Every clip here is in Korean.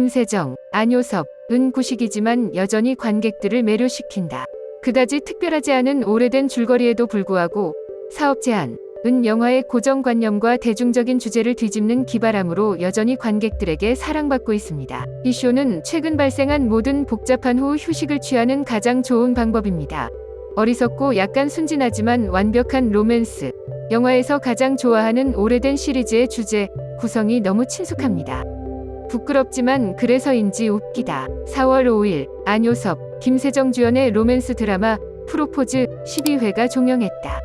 김세정, 안효섭은 구식이지만 여전히 관객들을 매료시킨다. 그다지 특별하지 않은 오래된 줄거리에도 불구하고 사업 제안은 영화의 고정관념과 대중적인 주제를 뒤집는 기발함으로 여전히 관객들에게 사랑받고 있습니다. 이 쇼는 최근 발생한 모든 복잡한 후 휴식을 취하는 가장 좋은 방법입니다. 어리석고 약간 순진하지만 완벽한 로맨스. 영화에서 가장 좋아하는 오래된 시리즈의 주제, 구성이 너무 친숙합니다. 부끄럽지만 그래서인지 웃기다. 4월 5일 안효섭, 김세정 주연의 로맨스 드라마 프로포즈 12회가 종영했다.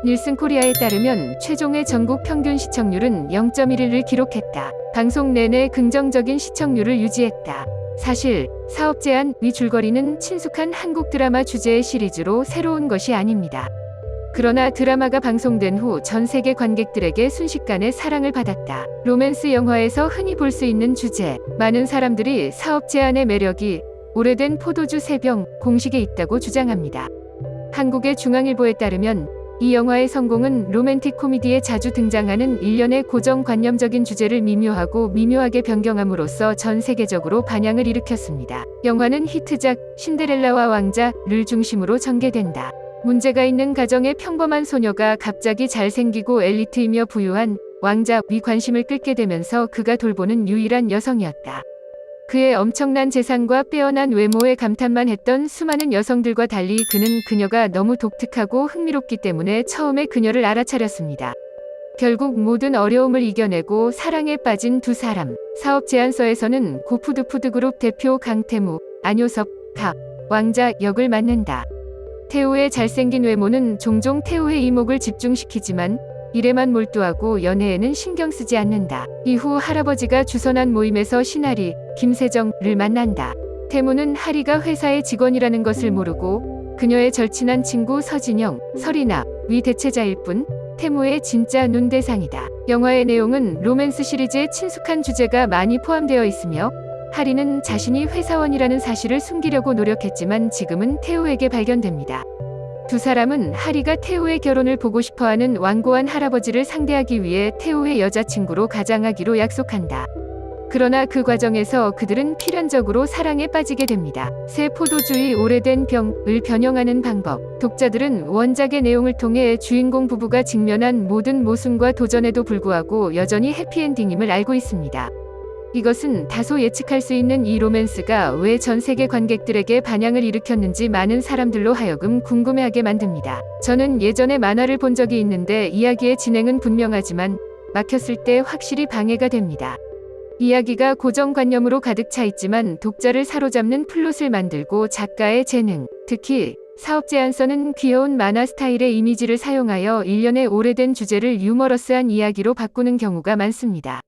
닐슨 코리아에 따르면 최종의 전국 평균 시청률은 0.11을 기록했다. 방송 내내 긍정적인 시청률을 유지했다. 사실 사업 제안 위 줄거리는 친숙한 한국 드라마 주제의 시리즈로 새로운 것이 아닙니다. 그러나 드라마가 방송된 후 전 세계 관객들에게 순식간에 사랑을 받았다. 로맨스 영화에서 흔히 볼 수 있는 주제. 많은 사람들이 사업 제안의 매력이 오래된 포도주 3병 공식에 있다고 주장합니다. 한국의 중앙일보에 따르면 이 영화의 성공은 로맨틱 코미디에 자주 등장하는 일련의 고정관념적인 주제를 미묘하게 변경함으로써 전 세계적으로 반향을 일으켰습니다. 영화는 히트작 신데렐라와 왕자를 중심으로 전개된다. 문제가 있는 가정의 평범한 소녀가 갑자기 잘생기고 엘리트이며 부유한 왕자 위 관심을 끌게 되면서 그가 돌보는 유일한 여성이었다. 그의 엄청난 재산과 빼어난 외모에 감탄만 했던 수많은 여성들과 달리 그는 그녀가 너무 독특하고 흥미롭기 때문에 처음에 그녀를 알아차렸습니다. 결국 모든 어려움을 이겨내고 사랑에 빠진 두 사람. 사업 제안서에서는 고푸드푸드그룹 대표 강태무, 안효섭, 왕자 역을 맡는다. 태우의 잘생긴 외모는 종종 태우의 이목을 집중시키지만 일에만 몰두하고 연애에는 신경 쓰지 않는다. 이후 할아버지가 주선한 모임에서 신하리, 김세정을 만난다. 태무는 하리가 회사의 직원이라는 것을 모르고 그녀의 절친한 친구 서진영, 설이나 위 대체자일 뿐 태무의 진짜 눈대상이다. 영화의 내용은 로맨스 시리즈의 친숙한 주제가 많이 포함되어 있으며 하리는 자신이 회사원이라는 사실을 숨기려고 노력했지만 지금은 태우에게 발견됩니다. 두 사람은 하리가 태우의 결혼을 보고 싶어하는 완고한 할아버지를 상대하기 위해 태우의 여자친구로 가장하기로 약속한다. 그러나 그 과정에서 그들은 필연적으로 사랑에 빠지게 됩니다. 새 포도주의 오래된 병을 변형하는 방법. 독자들은 원작의 내용을 통해 주인공 부부가 직면한 모든 모순과 도전에도 불구하고 여전히 해피엔딩임을 알고 있습니다. 이것은 다소 예측할 수 있는 이 로맨스가 왜 전 세계 관객들에게 반향을 일으켰는지 많은 사람들로 하여금 궁금해하게 만듭니다. 저는 예전에 만화를 본 적이 있는데 이야기의 진행은 분명하지만 막혔을 때 확실히 방해가 됩니다. 이야기가 고정관념으로 가득 차 있지만 독자를 사로잡는 플롯을 만들고 작가의 재능, 특히 사업 제안서는 귀여운 만화 스타일의 이미지를 사용하여 일련의 오래된 주제를 유머러스한 이야기로 바꾸는 경우가 많습니다.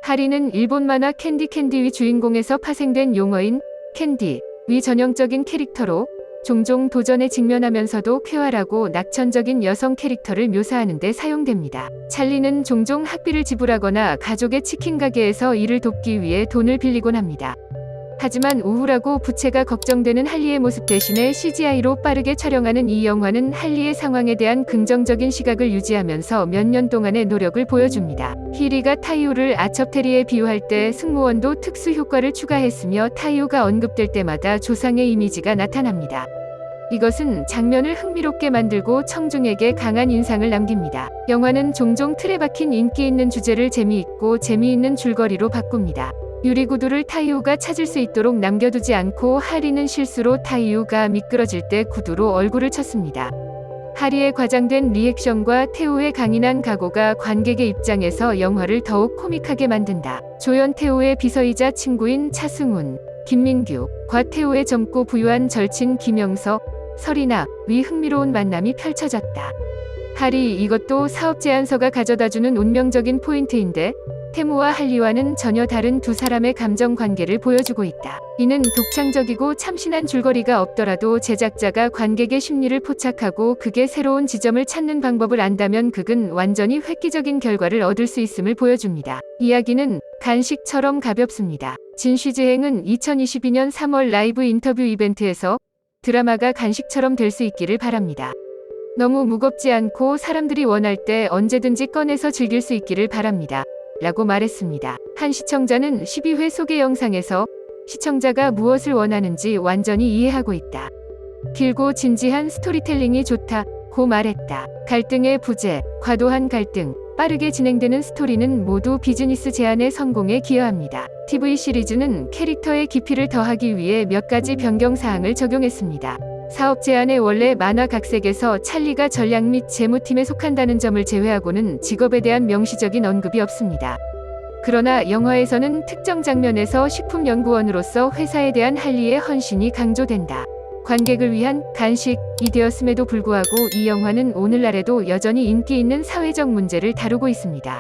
하리는 일본 만화 캔디 위 주인공에서 파생된 용어인 캔디 위 전형적인 캐릭터로 종종 도전에 직면하면서도 쾌활하고 낙천적인 여성 캐릭터를 묘사하는 데 사용됩니다. 찰리는 종종 학비를 지불하거나 가족의 치킨 가게에서 일을 돕기 위해 돈을 빌리곤 합니다. 하지만 우울하고 부채가 걱정되는 할리의 모습 대신에 CGI로 빠르게 촬영하는 이 영화는 할리의 상황에 대한 긍정적인 시각을 유지하면서 몇 년 동안의 노력을 보여줍니다. 히리가 타이오를 아첩테리에 비유할 때 승무원도 특수 효과를 추가했으며 타이오가 언급될 때마다 조상의 이미지가 나타납니다. 이것은 장면을 흥미롭게 만들고 청중에게 강한 인상을 남깁니다. 영화는 종종 틀에 박힌 인기 있는 주제를 재미있는 줄거리로 바꿉니다. 유리구두를 타이오가 찾을 수 있도록 남겨두지 않고 하리는 실수로 타이오가 미끄러질 때 구두로 얼굴을 쳤습니다. 하리의 과장된 리액션과 태우의 강인한 각오가 관객의 입장에서 영화를 더욱 코믹하게 만든다. 조연 태우의 비서이자 친구인 차승훈, 김민규, 태우의 젊고 부유한 절친 김영석, 설이나 위 흥미로운 만남이 펼쳐졌다. 하리 이것도 사업 제안서가 가져다주는 운명적인 포인트인데 태무와 할리와는 전혀 다른 두 사람의 감정 관계를 보여주고 있다. 이는 독창적이고 참신한 줄거리가 없더라도 제작자가 관객의 심리를 포착하고 극의 새로운 지점을 찾는 방법을 안다면 극은 완전히 획기적인 결과를 얻을 수 있음을 보여줍니다. 이야기는 간식처럼 가볍습니다. 진쉬즈행은 2022년 3월 라이브 인터뷰 이벤트에서 드라마가 간식처럼 될 수 있기를 바랍니다. 너무 무겁지 않고 사람들이 원할 때 언제든지 꺼내서 즐길 수 있기를 바랍니다. 라고 말했습니다. 한 시청자는 12회 소개 영상에서 시청자가 무엇을 원하는지 완전히 이해하고 있다. 길고 진지한 스토리텔링이 좋다고 말했다. 갈등의 부재, 과도한 갈등, 빠르게 진행되는 스토리는 모두 비즈니스 제안의 성공에 기여합니다. TV 시리즈는 캐릭터의 깊이를 더하기 위해 몇 가지 변경 사항을 적용했습니다. 사업 제안의 원래 만화 각색에서 찰리가 전략 및 재무팀에 속한다는 점을 제외하고는 직업에 대한 명시적인 언급이 없습니다. 그러나 영화에서는 특정 장면에서 식품연구원으로서 회사에 대한 할리의 헌신이 강조된다. 관객을 위한 간식이 되었음에도 불구하고 이 영화는 오늘날에도 여전히 인기 있는 사회적 문제를 다루고 있습니다.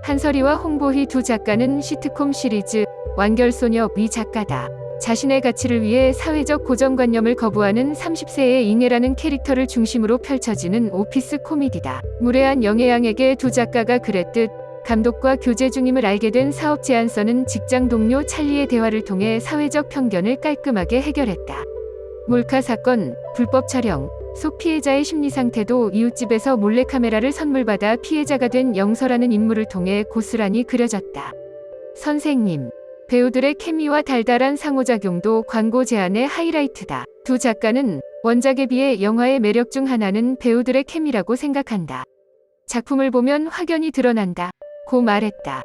한설이와 홍보희 두 작가는 시트콤 시리즈 완결소녀 미 작가다. 자신의 가치를 위해 사회적 고정관념을 거부하는 30세의 잉애라는 캐릭터를 중심으로 펼쳐지는 오피스 코미디다. 무례한 영애양에게 두 작가가 그랬듯 감독과 교제 중임을 알게 된 사업 제안서는 직장 동료 찰리의 대화를 통해 사회적 편견을 깔끔하게 해결했다. 몰카 사건, 불법 촬영, 속 피해자의 심리 상태도 이웃집에서 몰래카메라를 선물받아 피해자가 된 영서라는 인물을 통해 고스란히 그려졌다. 선생님, 배우들의 케미와 달달한 상호작용도 광고 제안의 하이라이트다. 두 작가는 원작에 비해 영화의 매력 중 하나는 배우들의 케미라고 생각한다. 작품을 보면 확연히 드러난다. 고 말했다.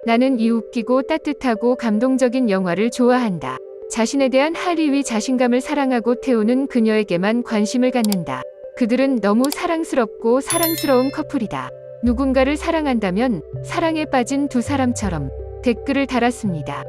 나는 이 웃기고 따뜻하고 감동적인 영화를 좋아한다. 자신에 대한 할리의 자신감을 사랑하고 태우는 그녀에게만 관심을 갖는다. 그들은 너무 사랑스럽고 사랑스러운 커플이다. 누군가를 사랑한다면 사랑에 빠진 두 사람처럼 댓글을 달았습니다.